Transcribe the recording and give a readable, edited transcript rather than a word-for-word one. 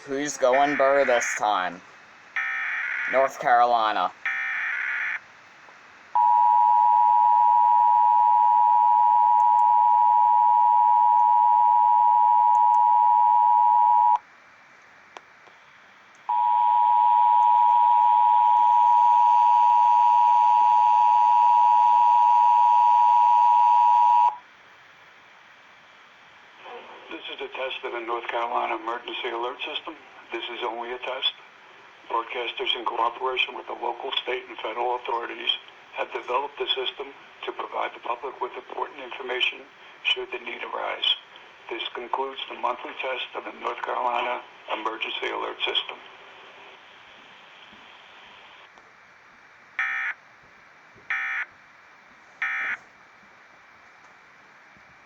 Who's going burr this time? North Carolina. This is a test of the North Carolina Emergency Alert System. This is only a test. Broadcasters, in cooperation with the local, state, and federal authorities, have developed the system to provide the public with important information should the need arise. This concludes the monthly test of the North Carolina Emergency Alert System.